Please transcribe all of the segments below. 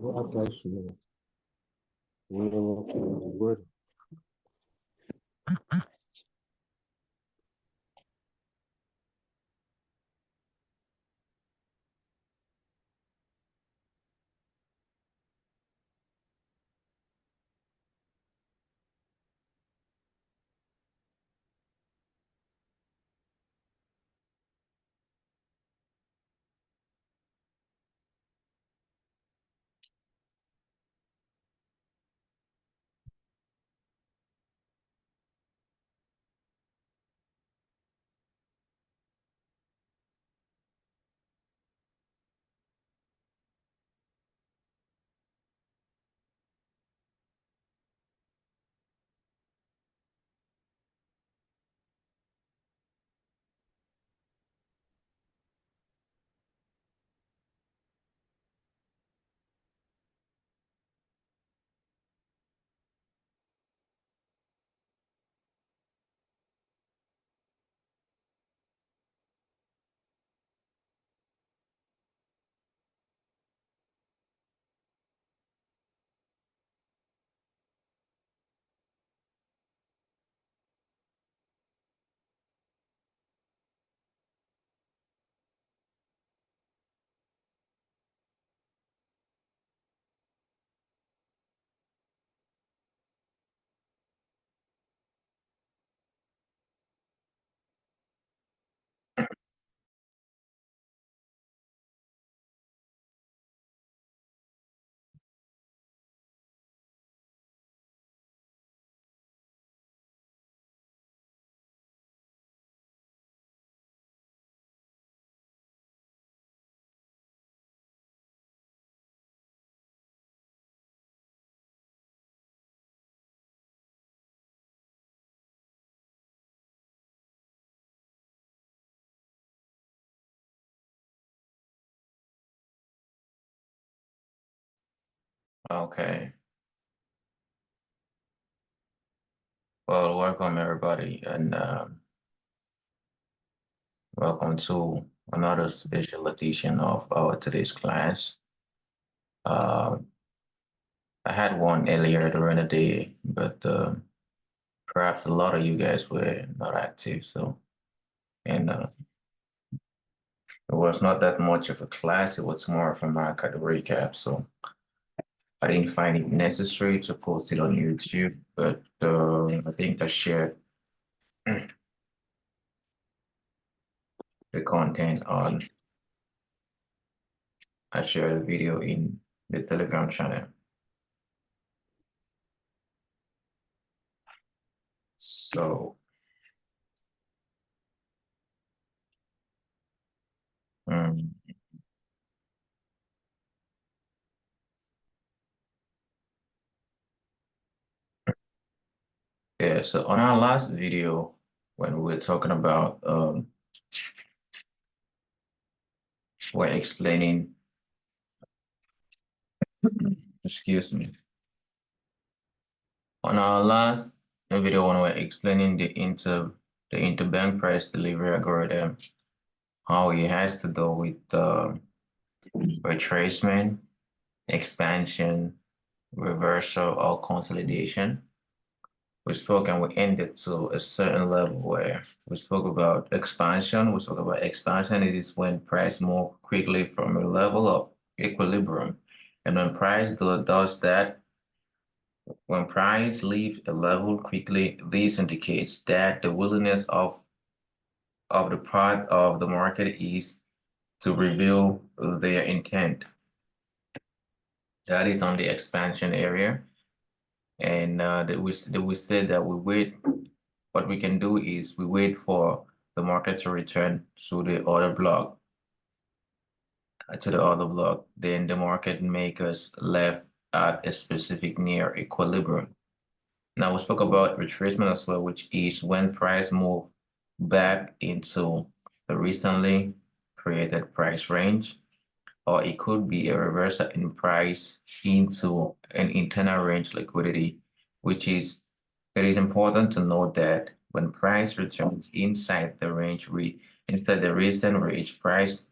Boa tarde, senhor. Eu aqui do Word. Okay. Well, welcome everybody, and welcome to another special edition of our today's class. I had one earlier during the day, but perhaps a lot of you guys were not active, so and it was not that much of a class. It was more of a market recap, so I didn't find it necessary to post it on YouTube, but I think I shared the content on. I shared the video in the Telegram channel. So, yeah, so on our last video, when we were talking about, we're explaining, excuse me. On our last video, when we're explaining the interbank price delivery algorithm, how it has to do with retracement, expansion, reversal, or consolidation. We spoke and we ended to a certain level where we spoke about expansion. We spoke about expansion. It is when price moves quickly from a level of equilibrium. And when price does that, when price leaves a level quickly, this indicates that the willingness of the part of the market is to reveal their intent. That is on the expansion area. And we said that we wait. What we can do is we wait for the market to return to the other block, then the market makers left at a specific near equilibrium. Now we spoke about retracement as well, which is when price move back into the recently created price range, or it could be a reversal in price into an internal range liquidity, which is, it is important to note that when price returns inside the range, instead the recent range price,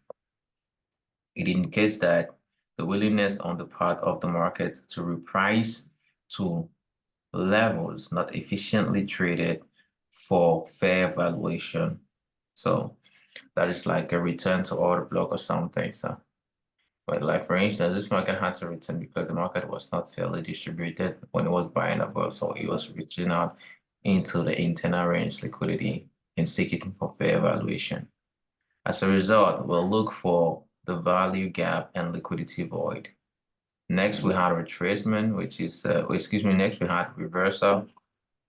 it indicates that the willingness on the part of the market to reprice to levels not efficiently traded for fair valuation. So that is like a return to order block or something. So, but like for instance, this market had to return because the market was not fairly distributed when it was buying above. So it was reaching out into the internal range liquidity and seeking for fair valuation. As a result, we'll look for the value gap and liquidity void. Next, we had retracement, which is, next we had reversal,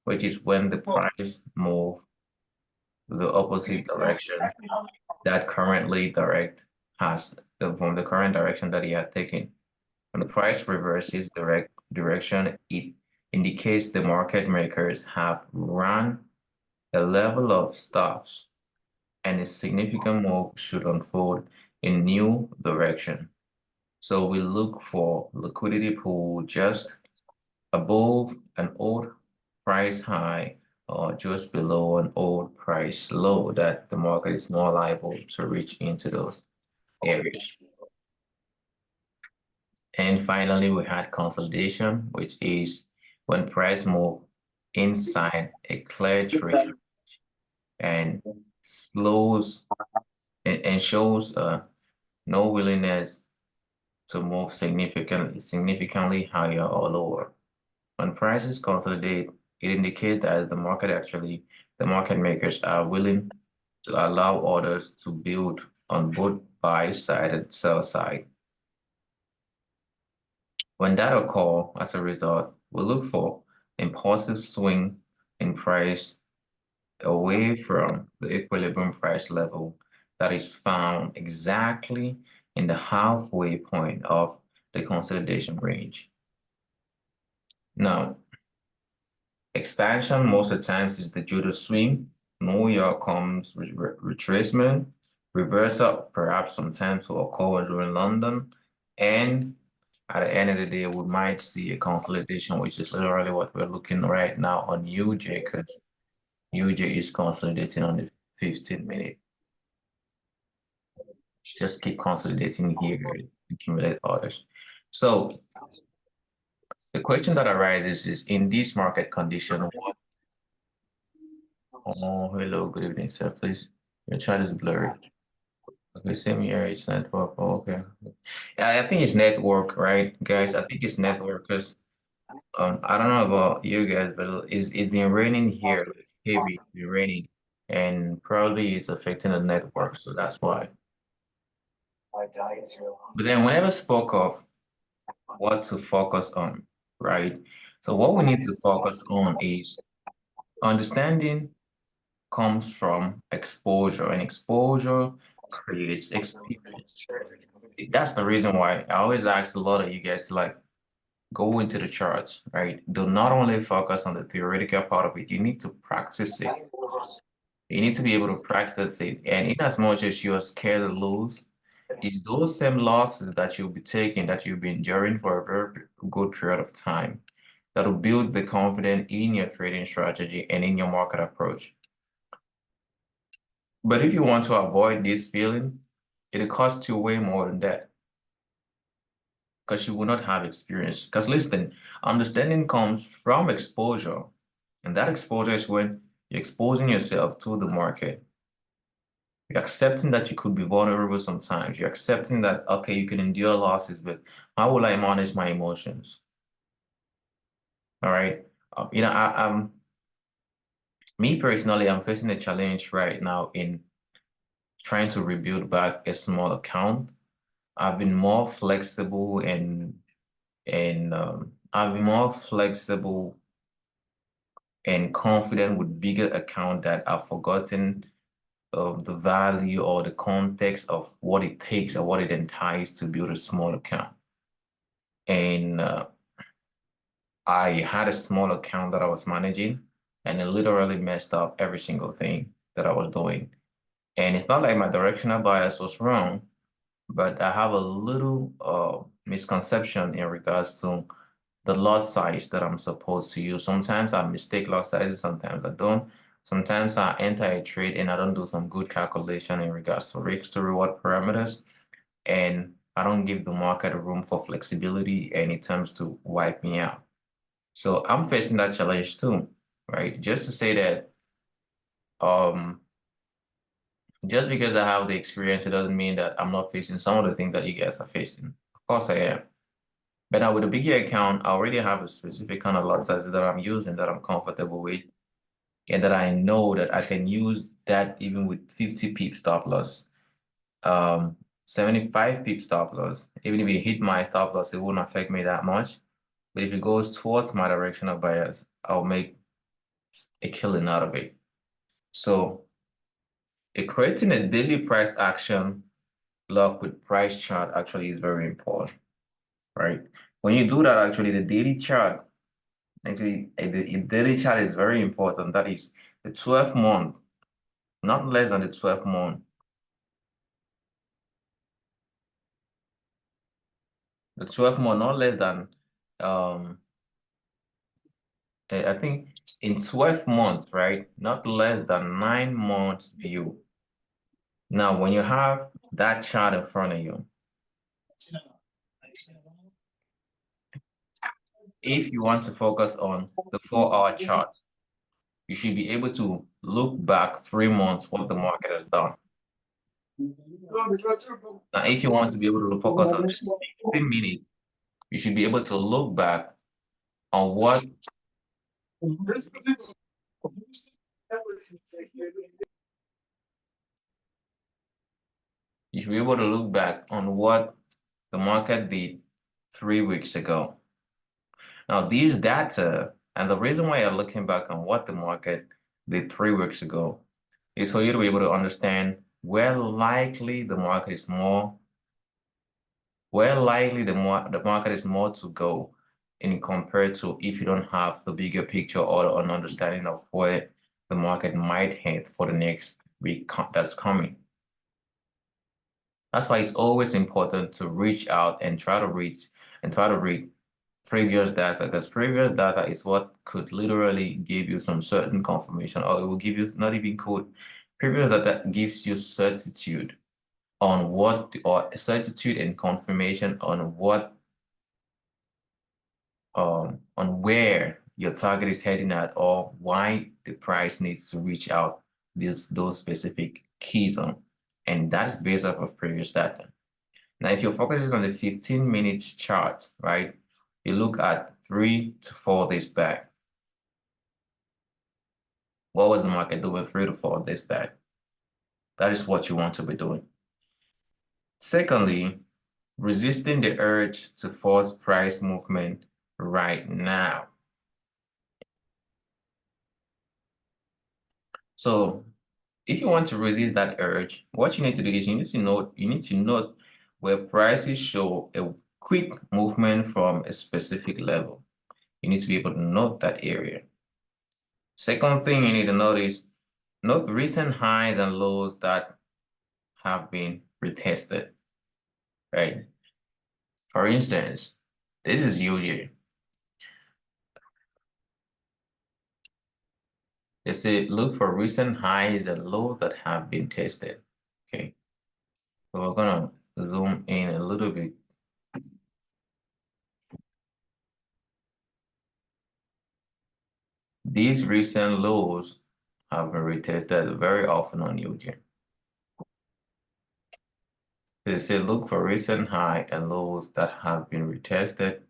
which is when the price move the opposite direction that currently from the current direction that he had taken. When the price reverses direction, it indicates the market makers have run a level of stops and a significant move should unfold in new direction. So we look for liquidity pool just above an old price high or just below an old price low that the market is more liable to reach into those areas. And finally, we had consolidation, which is when price move inside a clear trade and slows and shows no willingness to move significantly higher or lower. When prices consolidate, it indicates that the market makers are willing to allow orders to build on both buy side and sell side. When that occurs, as a result, we look for impulsive swing in price away from the equilibrium price level that is found exactly in the halfway point of the consolidation range. Now, expansion most of the times is the judo swing. New York comes with retracement, reversal perhaps sometimes will occur during London, and at the end of the day, we might see a consolidation, which is literally what we're looking right now on UJ, because UJ is consolidating on the 15-minute. Just keep consolidating here, accumulate orders. So the question that arises is, in this market condition, what? Oh, hello, good evening, sir. Please, your chat is blurry. Okay, same here. It's network. Oh, okay. Yeah, I think it's network, right, guys? I think it's network because I don't know about you guys, but it's been raining here, like heavy, it's been raining, and probably it's affecting the network, so that's why. But then whenever spoke of what to focus on, right? So what we need to focus on is understanding comes from exposure, and exposure creates experience. That's the reason why I always ask a lot of you guys to like go into the charts, right? Do not only focus on the theoretical part of it, you need to practice it. You need to be able to practice it. And in as much as you are scared to lose, it's those same losses that you'll be taking, that you'll be enduring for a very good period of time, that will build the confidence in your trading strategy and in your market approach. But if you want to avoid this feeling, it'll cost you way more than that, because you will not have experience. Because listen, understanding comes from exposure, and that exposure is when you're exposing yourself to the market. You're accepting that you could be vulnerable sometimes. You're accepting that, okay, you can endure losses, but how will I manage my emotions? All right. Me personally, I'm facing a challenge right now in trying to rebuild back a small account. I've been more flexible and confident with bigger account that I've forgotten the value or the context of what it takes or what it entices to build a small account. And I had a small account that I was managing, and it literally messed up every single thing that I was doing. And it's not like my directional bias was wrong, but I have a little misconception in regards to the lot size that I'm supposed to use. Sometimes I mistake lot sizes, sometimes I don't. Sometimes I enter a trade and I don't do some good calculation in regards to risk to reward parameters. And I don't give the market room for flexibility and it tends to wipe me out. So I'm facing that challenge too, right? Just to say that just because I have the experience, it doesn't mean that I'm not facing some of the things that you guys are facing. Of course I am. But now with a bigger account, I already have a specific kind of lot size that I'm using that I'm comfortable with, and that I know that I can use that even with 50 pip stop loss, 75 pip stop loss. Even if it hit my stop loss, it won't affect me that much. But if it goes towards my direction of bias, I'll make a killing out of it. So creating a daily price action lock with price chart actually is very important, right? When you do that, actually, the daily chart, actually, the daily chart is very important. That is the 12 month, not less than the 12 month. The 12 month, not less than, I think in 12 months, right? Not less than 9 months view. Now, when you have that chart in front of you, if you want to focus on the 4-hour chart, you should be able to look back 3 months what the market has done. Now, if you want to be able to focus on the 60-minute, you should be able to look back on what you should be able to look back on what the market did 3 weeks ago. Now, these data, and the reason why you're looking back on what the market did 3 weeks ago is for you to be able to understand where likely the market is more to go in compared to if you don't have the bigger picture or an understanding of where the market might head for the next week that's coming. That's why it's always important to reach out and try to read previous data, because previous data is what could literally give you some certain confirmation, or it will give you, not even could, previous data gives you certitude on what, or certitude and confirmation on what, on where your target is heading at, or why the price needs to reach out those specific key zone. And that is based off of previous data. Now, if you're focusing on the 15-minute chart, right, you look at 3 to 4 days back. What was the market doing 3 to 4 days back? That is what you want to be doing. Secondly, resisting the urge to force price movement right now. So if you want to resist that urge, what you need to do is you need to note where prices show a quick movement from a specific level. You need to be able to note that area. Second thing you need to notice, note recent highs and lows that have been retested, right? For instance, this is UJ. They say look for recent highs and lows that have been tested, okay? So we're gonna zoom in a little bit. These recent lows have been retested very often on UJ. They say look for recent high and lows that have been retested.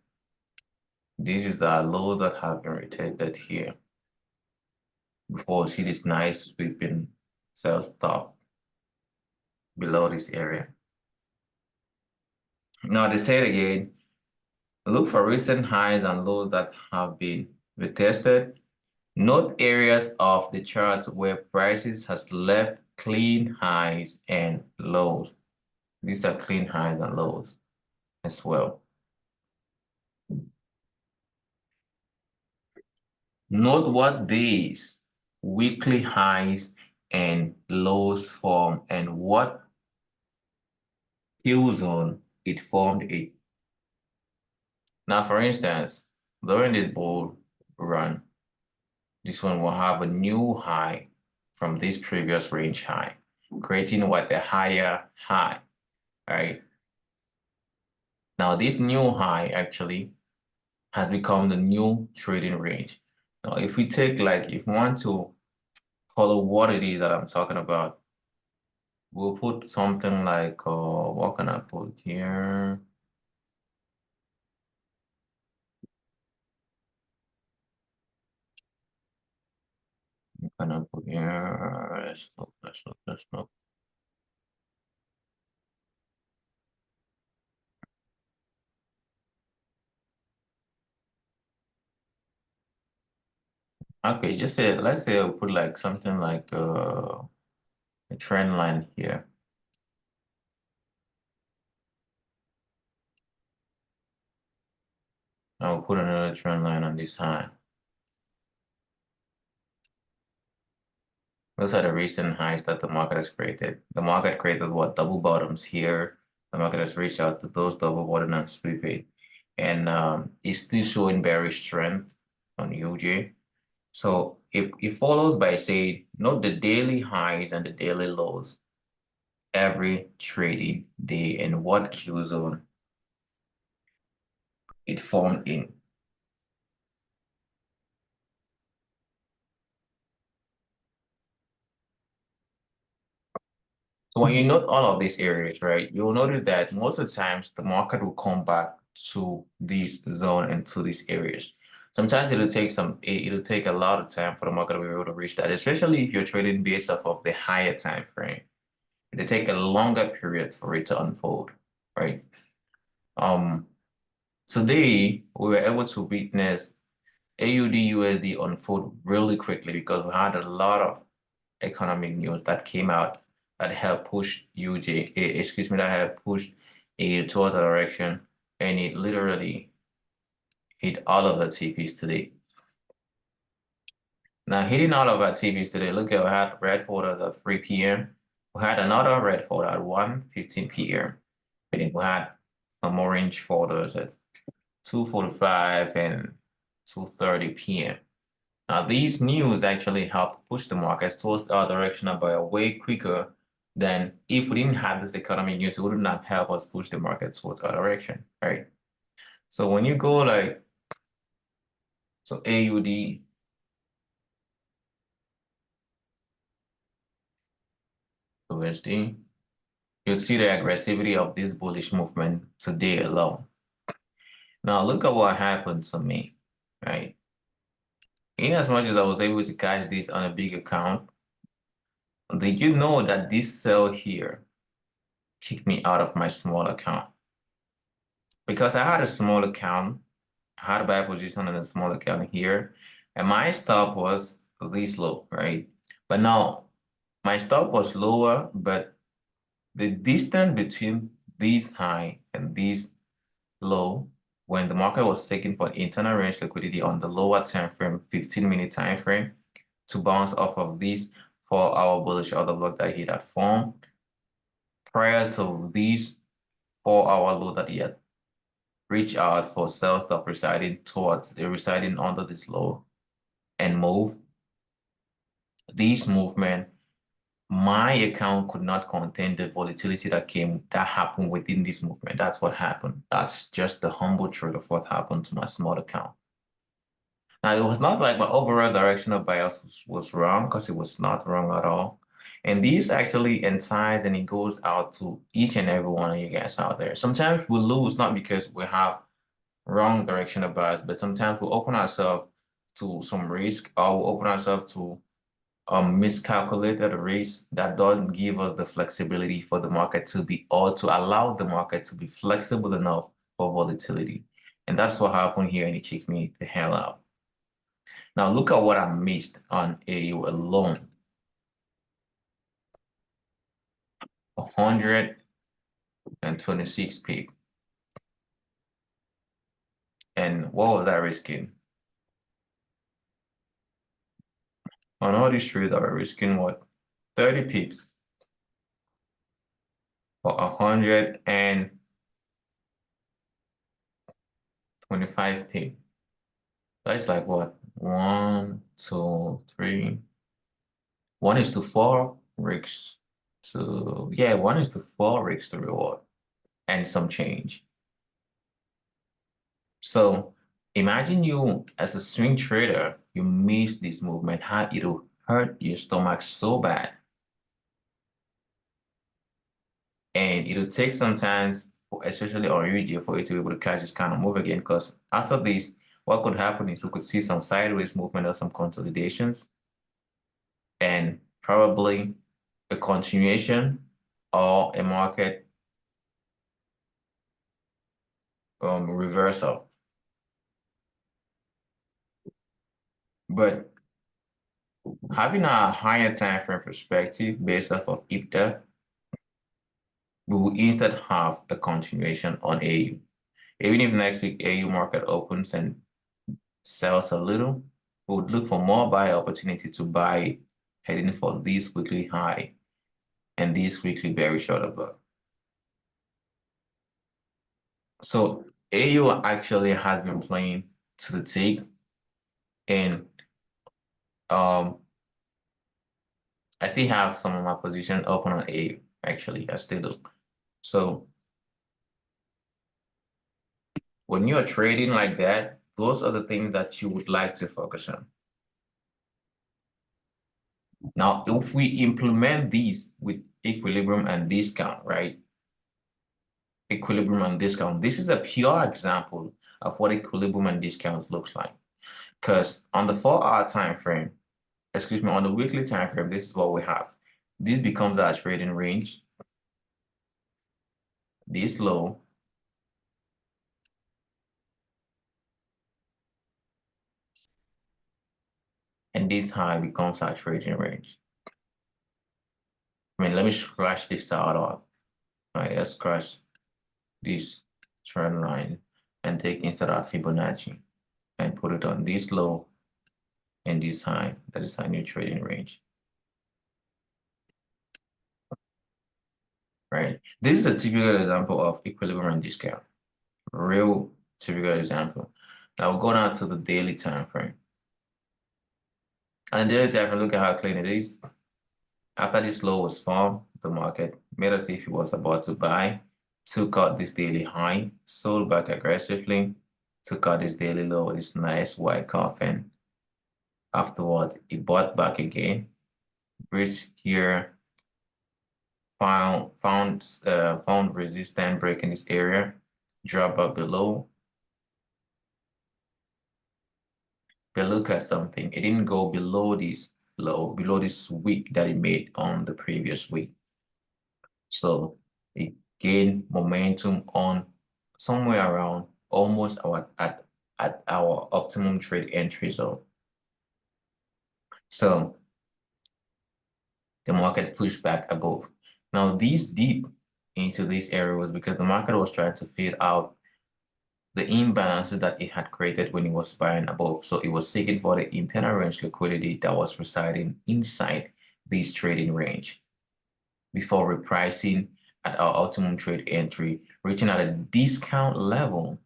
These is our lows that have been retested here. Before we see this nice sweeping sell stop below this area. Now they say it again, look for recent highs and lows that have been retested. Note areas of the charts where prices has left clean highs and lows. These are clean highs and lows as well. Note what days weekly highs and lows form and what kill zone it formed it. Now, for instance, during this bull run, this one will have a new high from this previous range high, creating what, a higher high, right? Now, this new high actually has become the new trading range. Now, if we take like, if we want to follow what it is that I'm talking about, we'll put something like, what can I put here? What can I put here? Let's look. Okay, just say, let's say I'll put like something like a trend line here. I'll put another trend line on this high. Those are the recent highs that the market has created. The market created what? Double bottoms here. The market has reached out to those double bottom and sweep it. And it's still showing bearish strength on UJ. So it follows by saying, note the daily highs and the daily lows every trading day and what Q zone it formed in. So when you note all of these areas, right, you'll notice that most of the times the market will come back to this zone and to these areas. Sometimes it'll take a lot of time for the market to be able to reach that, especially if you're trading based off of the higher time frame. It'll take a longer period for it to unfold, right? Today we were able to witness AUD USD unfold really quickly because we had a lot of economic news that came out that helped push that helped push it towards a direction, and it literally hit all of the TPs today. Now, hitting all of our TPs today, look at we had red photos at 3 p.m. We had another red photo at 1:15 p.m. And we had some orange photos at 2:45 and 2:30 p.m. Now, these news actually helped push the markets towards our direction by a way quicker than if we didn't have this economic news, it would not help us push the market towards our direction, right? So when you go like, so AUD, USD, you'll see the aggressivity of this bullish movement today alone. Now, look at what happened to me, right? In as much as I was able to catch this on a big account, did you know that this sell here kicked me out of my small account? Because I had a small account, I had a buy position on a small account here, and my stop was this low, right? But now my stop was lower, but the distance between this high and this low, when the market was seeking for internal range liquidity on the lower time frame, 15-minute time frame, to bounce off of this 4-hour bullish order block that he had formed prior to this 4-hour low that he had reached out for sell stop residing under this low and moved. This movement, my account could not contain the volatility that happened within this movement. That's what happened. That's just the humble truth of what happened to my small account. Now, it was not like my overall direction of bias was wrong, because it was not wrong at all. And this actually entices and it goes out to each and every one of you guys out there. Sometimes we lose not because we have wrong direction of bias, but sometimes we open ourselves to some risk, or we open ourselves to miscalculated risk that doesn't give us the flexibility for the market to be, or to allow the market to be flexible enough for volatility. And that's what happened here, and it kicked me the hell out. Now look at what I missed on AU alone. 126 pip. And what was that risking? On all these trades, I was risking what? 30 pips for 125 pip. That's like what? 1, 2, 3. 1:4 rigs to, yeah, 1:4 rigs to reward and some change. So imagine you as a swing trader, you miss this movement, how it'll hurt your stomach so bad. And it'll take some time, especially on UG, for you to be able to catch this kind of move again. Because after this, what could happen is we could see some sideways movement or some consolidations, and probably a continuation or a market reversal. But having a higher time frame perspective based off of IPTA, we will instead have a continuation on AU. Even if next week AU market opens and sells a little, we would look for more buy opportunity to buy heading for this weekly high and this weekly bearish order block. So AU actually has been playing to the tick, and I still have some of my position open on AU. Actually, I still do. So when you're trading like that, those are the things that you would like to focus on. Now, if we implement these with equilibrium and discount, right? Equilibrium and discount. This is a pure example of what equilibrium and discount looks like. Because on the 4-hour time frame, excuse me, on the weekly time frame, this is what we have. This becomes our trading range. This low. And this high becomes our trading range. I mean, let me scratch this out off. All right, let's scratch this trend line and take instead of Fibonacci and put it on this low and this high. That is our new trading range. Right? This is a typical example of equilibrium and discount. Real typical example. Now we'll go down to the daily time frame. And the daily time frame, look at how clean it is. After this low was formed, the market made us see if it was about to buy, took out this daily high, sold back aggressively, took out this daily low, this nice white coffin. Afterwards, it bought back again, breached here, found resistance breaking this area, drop up below. But look at something. It didn't go below this low, below this week that it made on the previous week. So it gained momentum on somewhere around almost at our optimum trade entry zone. So the market pushed back above. Now this deep into this area was because the market was trying to fill out the imbalances that it had created when it was buying above. So it was seeking for the internal range liquidity that was residing inside this trading range before repricing at our optimum trade entry, reaching at a discount level,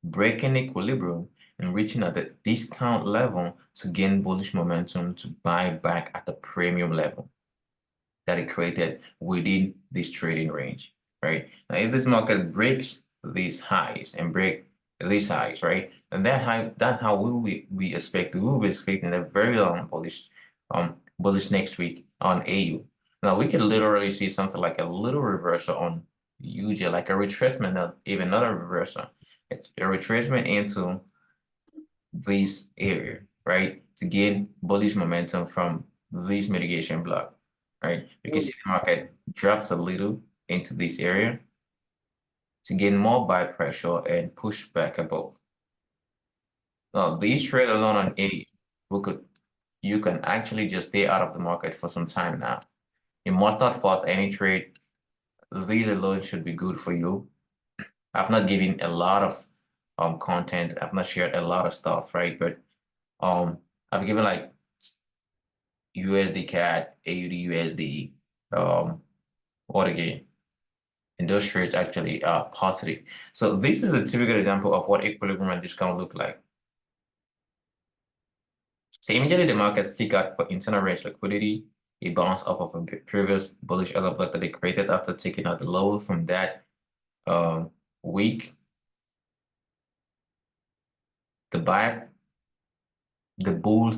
breaking equilibrium, and reaching at the discount level to gain bullish momentum to buy back at the premium level that it created within this trading range, right? Now, if this market breaks these highs and break these highs, right? And that's how we will be expecting a very long bullish next week on AU. Now we can literally see something like a little reversal on UJ, like a retracement, not even another reversal, a retracement into this area, right? To gain bullish momentum from this mitigation block, right? You can see the market drops a little into this area to gain more buy pressure and push back above. Now, this trade alone on A, you can actually just stay out of the market for some time now. You must not pause any trade. These alone should be good for you. I've not given a lot of content. I've not shared a lot of stuff, right? But I've given like USD CAD, AUD USD, what again? And those trades actually are positive. So this is a typical example of what equilibrium and discount look like. So immediately the market seek out for internal range liquidity. It bounced off of a previous bullish order block that it created after taking out the low from that. week, the bull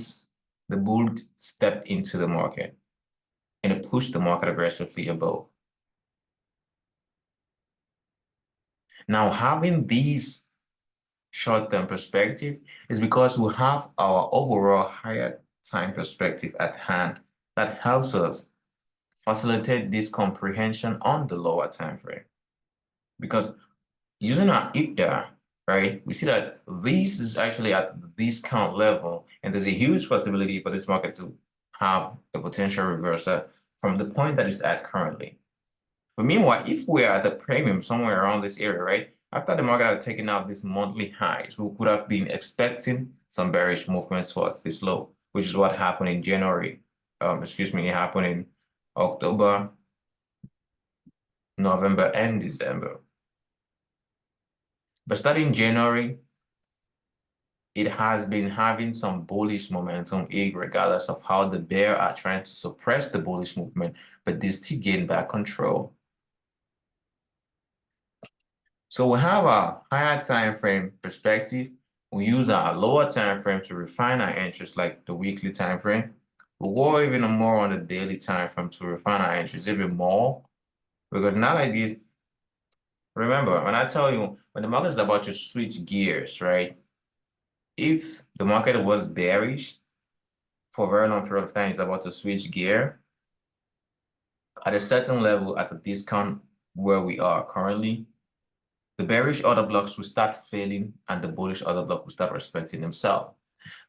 stepped into the market and it pushed the market aggressively above. Now, having these short-term perspective is because we have our overall higher time perspective at hand that helps us facilitate this comprehension on the lower time frame. Because using our IPDA, right, we see that this is actually at the discount level, and there's a huge possibility for this market to have a potential reversal from the point that it's at currently. But meanwhile, if we're at the premium somewhere around this area, right, after the market had taken out this monthly highs, we could have been expecting some bearish movement towards this low, which is what happened in January. It happened in October, November, and December. But starting January, it has been having some bullish momentum, regardless of how the bear are trying to suppress the bullish movement, but they still gain back control. So we have a higher time frame perspective. We use our lower time frame to refine our interests, like the weekly time frame. We'll go even more on the daily time frame to refine our interests even more. Because now like this, remember, when I tell you, when the market is about to switch gears, right? If the market was bearish for a very long period of time, it's about to switch gear at a certain level at the discount where we are currently, the bearish order blocks will start failing and the bullish order block will start respecting themselves.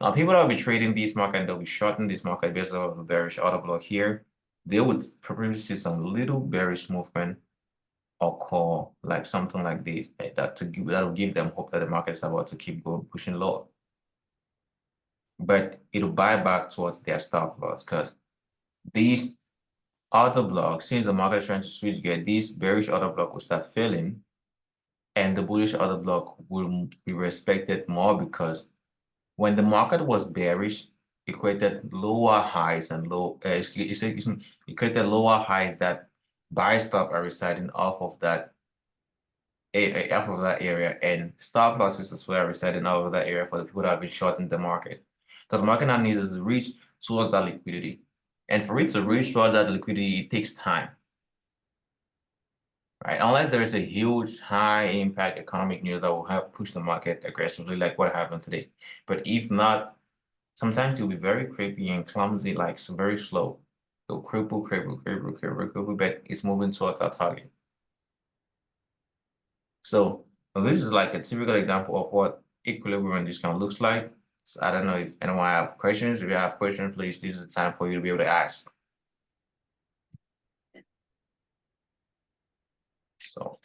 Now, people that will be trading this market and they'll be shorting this market based off the bearish order block here, they would probably see some little bearish movement or call like something like this that will give them hope that the market is about to keep going, pushing lower. But it'll buy back towards their stop loss because these other blocks, since the market is trying to switch gear, this bearish order block will start failing and the bullish order block will be respected more because when the market was bearish, it created lower highs and it created lower highs that buy stop are residing off of that area, and stop losses as well residing off of that area for the people that have been shorting the market. So the market now needs to reach towards that liquidity. And for it to reach towards that liquidity, it takes time. Right? Unless there is a huge high impact economic news that will help push the market aggressively, like what happened today. But if not, sometimes it'll be very creepy and clumsy, like very slow. It'll cripple, but it's moving towards our target. So this is like a typical example of what equilibrium and discount looks like. So I don't know if anyone have questions. If you have questions, please, this is the time for you to be able to ask. So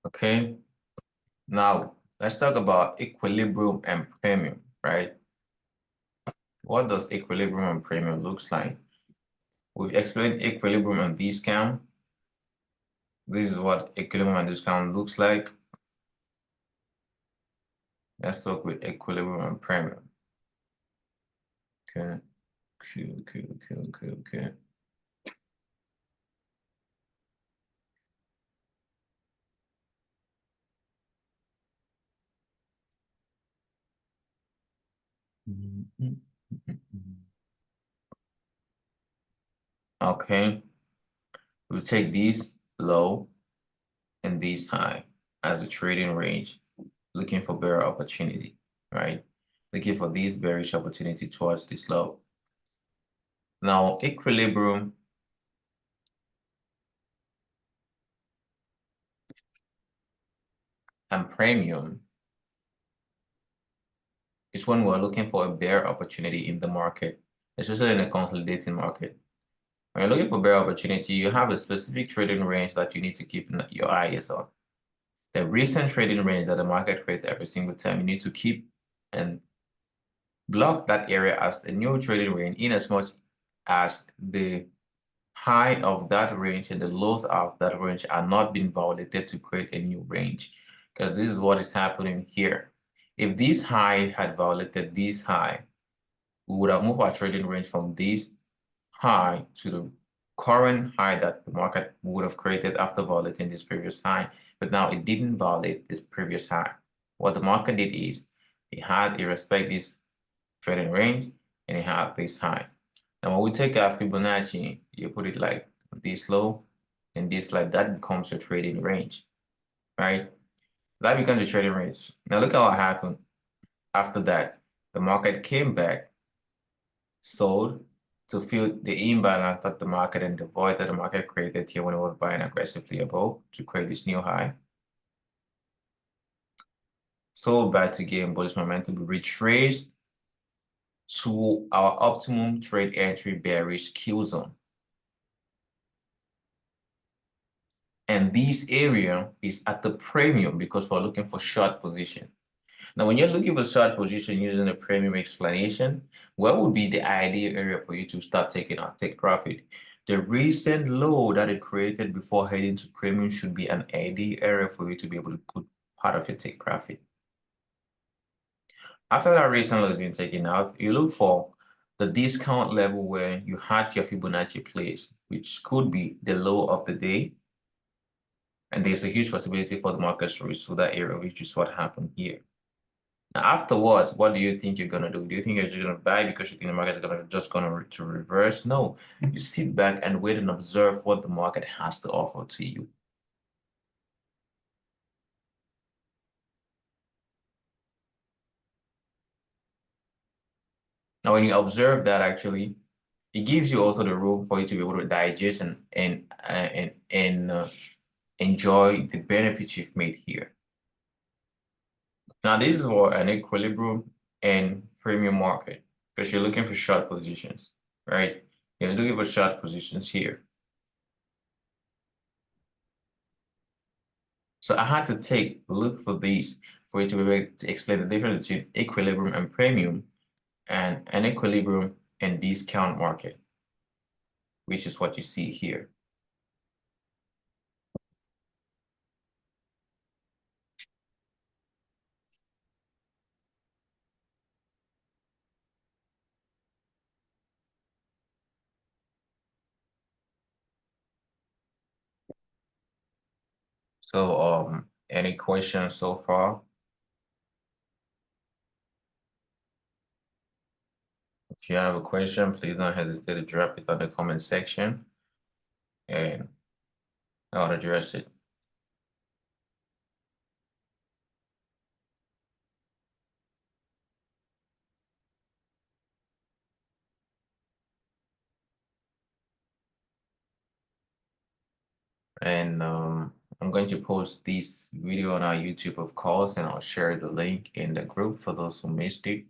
okay, now let's talk about equilibrium and premium, right? What does equilibrium and premium looks like? We've explained equilibrium and discount. This is what equilibrium and discount looks like. Let's talk with equilibrium and premium. Okay. Okay. Okay. We take these low and these high as a trading range, looking for better opportunity, right? Looking for these bearish opportunity towards this low. Now, equilibrium and premium is when we're looking for a bear opportunity in the market, especially in a consolidating market. When you're looking for bear opportunity, you have a specific trading range that you need to keep your eyes on. The recent trading range that the market creates every single time, you need to keep and block that area as a new trading range in as much as the high of that range and the lows of that range are not being violated to create a new range. Because this is what is happening here. If this high had violated this high, we would have moved our trading range from this high to the current high that the market would have created after violating this previous high. But now it didn't violate this previous high. What the market did is it respect this trading range and it had this high. Now when we take our Fibonacci, you put it like this low and this like that becomes your trading range, right? That becomes your trading range. Now look at what happened after that. The market came back, sold to fill the imbalance that the market and the void that the market created here when it was buying aggressively above to create this new high. Sold back to gain bullish momentum, we retraced to our optimum trade entry bearish kill zone. And this area is at the premium because we're looking for short position. Now, when you're looking for short position using a premium explanation, what would be the ideal area for you to start take profit? The recent low that it created before heading to premium should be an ideal area for you to be able to put part of your take profit. After that recent low has been taken out, you look for the discount level where you had your Fibonacci placed, which could be the low of the day. And there's a huge possibility for the market to reach to that area, which is what happened here. Now, afterwards, what do you think you're gonna do? Do you think you're just gonna buy because you think the market is just gonna to reverse? No, you sit back and wait and observe what the market has to offer to you. Now, when you observe that, actually, it gives you also the room for you to be able to digest and enjoy the benefits you've made here. Now, this is for an equilibrium and premium market because you're looking for short positions, right? You're looking for short positions here. So I had to look for these for you to be able to explain the difference between equilibrium and premium and an equilibrium and discount market, which is what you see here. So any questions so far? If you have a question, please don't hesitate to drop it on the comment section and I'll address it. And I'm going to post this video on our YouTube, of course, and I'll share the link in the group for those who missed it.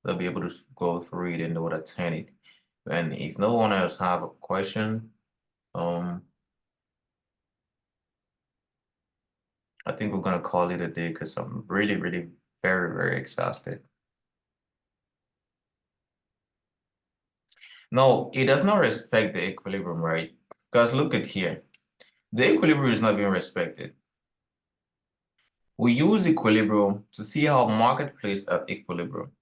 They'll be able to go through it and know what to attend it. And if no one else have a question, I think we're gonna call it a day because I'm really, really very, very exhausted. No, it does not respect the equilibrium, right? Because look at here. The equilibrium is not being respected. We use equilibrium to see how market plays at equilibrium.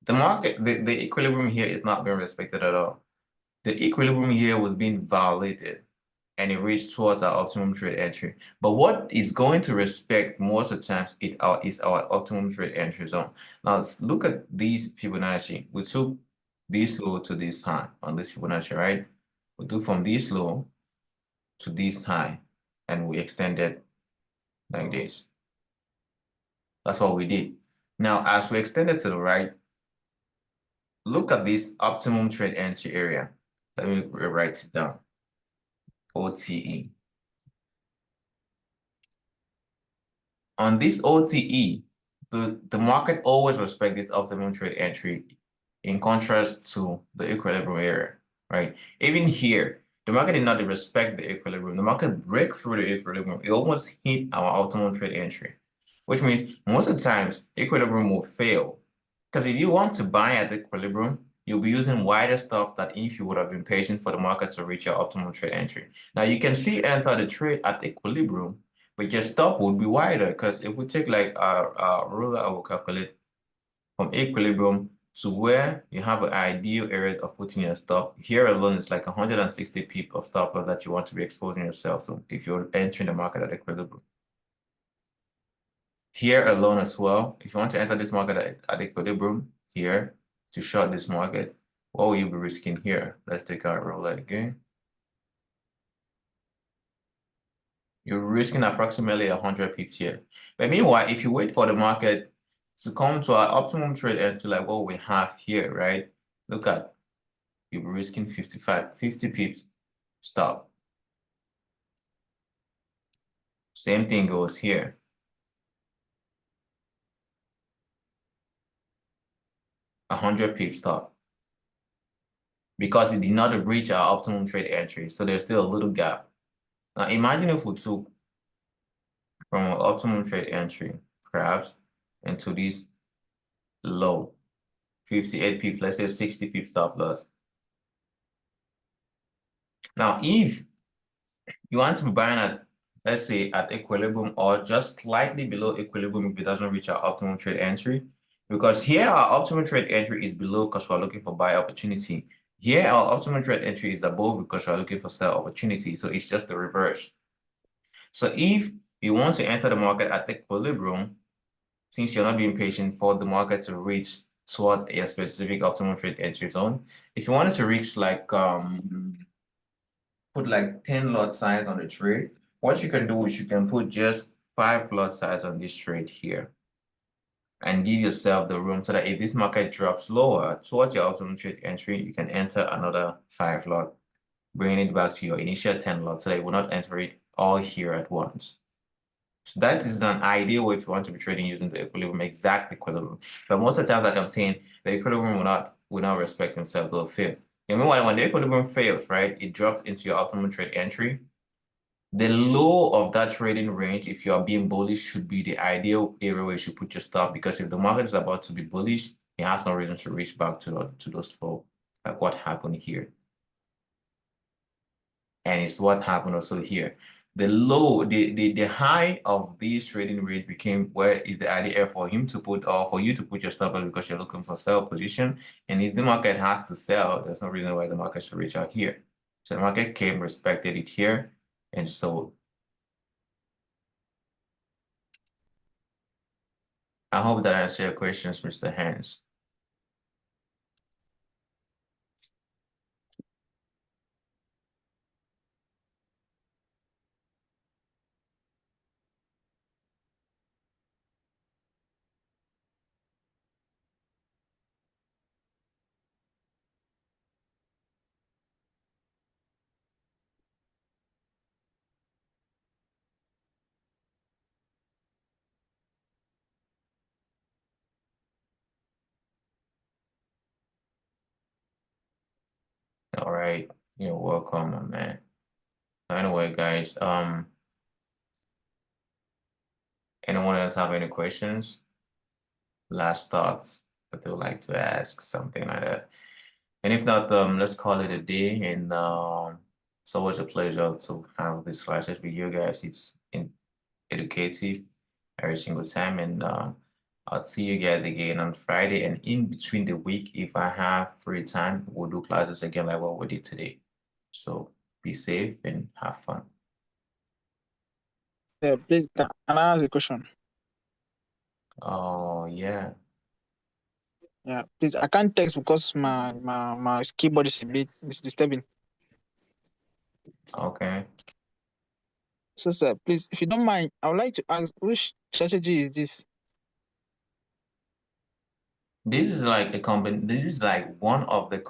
The equilibrium here is not being respected at all. The equilibrium here was being violated and it reached towards our optimum trade entry. But what is going to respect most of the times is our optimum trade entry zone. Now let's look at these Fibonacci. We took this low to this high on this Fibonacci, right? We took from this low to this high and we extended like this. That's what we did. Now, as we extended to the right, look at this optimum trade entry area. Let me write it down. OTE. On this OTE, the market always respects this optimum trade entry in contrast to the equilibrium area, right? Even here, the market did not respect the equilibrium. The market broke through the equilibrium. It almost hit our optimum trade entry, which means most of the times equilibrium will fail. Because if you want to buy at equilibrium, you'll be using wider stuff than if you would have been patient for the market to reach your optimal trade entry. Now, you can still enter the trade at equilibrium, but your stop would be wider, because if we take like our ruler, I will calculate from equilibrium to where you have an ideal area of putting your stop. Here alone is like 160 pip of stop loss that you want to be exposing yourself to if you're entering the market at equilibrium. Here alone as well, if you want to enter this market at equilibrium here to short this market, what will you be risking here? Let's take our ruler again. You're risking approximately 100 pips here. But meanwhile, if you wait for the market to come to our optimum trade entry like what we have here, right? Look at, you'll be risking 50 pips stop. Same thing goes here. A 100 pips stop. Because it did not reach our optimum trade entry. So there's still a little gap. Now imagine if we took from an optimum trade entry, perhaps, into this low, 58 pips, let's say 60 pips stop loss. Now, if you want to be buying at, let's say, at equilibrium or just slightly below equilibrium if it doesn't reach our optimum trade entry, because here our optimum trade entry is below because we're looking for buy opportunity. Here our optimum trade entry is above because we're looking for sell opportunity. So it's just the reverse. So if you want to enter the market at equilibrium, since you're not being patient for the market to reach towards a specific optimum trade entry zone, if you wanted to reach like put like 10 lot size on the trade, what you can do is you can put just 5 lot size on this trade here and give yourself the room so that if this market drops lower towards your optimum trade entry, you can enter another 5 lot, bringing it back to your initial 10 lot so that you will not enter it all here at once. So that is an ideal way if you want to be trading using the equilibrium, exact equilibrium. But most of the time, like I'm saying, the equilibrium will not respect himself, they'll fail. And meanwhile, when the equilibrium fails, right, it drops into your optimum trade entry. The low of that trading range, if you are being bullish, should be the ideal area where you should put your stop, because if the market is about to be bullish, it has no reason to reach back to those low, like what happened here. And it's what happened also here. The low, the high of this trading range became where is the idea for him to put, or for you to put your stop loss because you're looking for sell position. And if the market has to sell, there's no reason why the market should reach out here. So the market came, respected it here, and sold. I hope that answers your questions, Mr. Hans. All right, you're welcome, my man. Anyway, guys, anyone else have any questions? Last thoughts that they would like to ask, something like that. And if not, let's call it a day. And it's always a pleasure to have this classes with you guys. It's educative every single time. And I'll see you guys again on Friday. And in between the week, if I have free time, we'll do classes again like what we did today. So be safe and have fun. Yeah, please, can I ask a question? Oh, yeah. Yeah, please, I can't text because my keyboard is a bit disturbing. Okay. So, sir, please, if you don't mind, I would like to ask, which strategy is this? This is like this is like one of the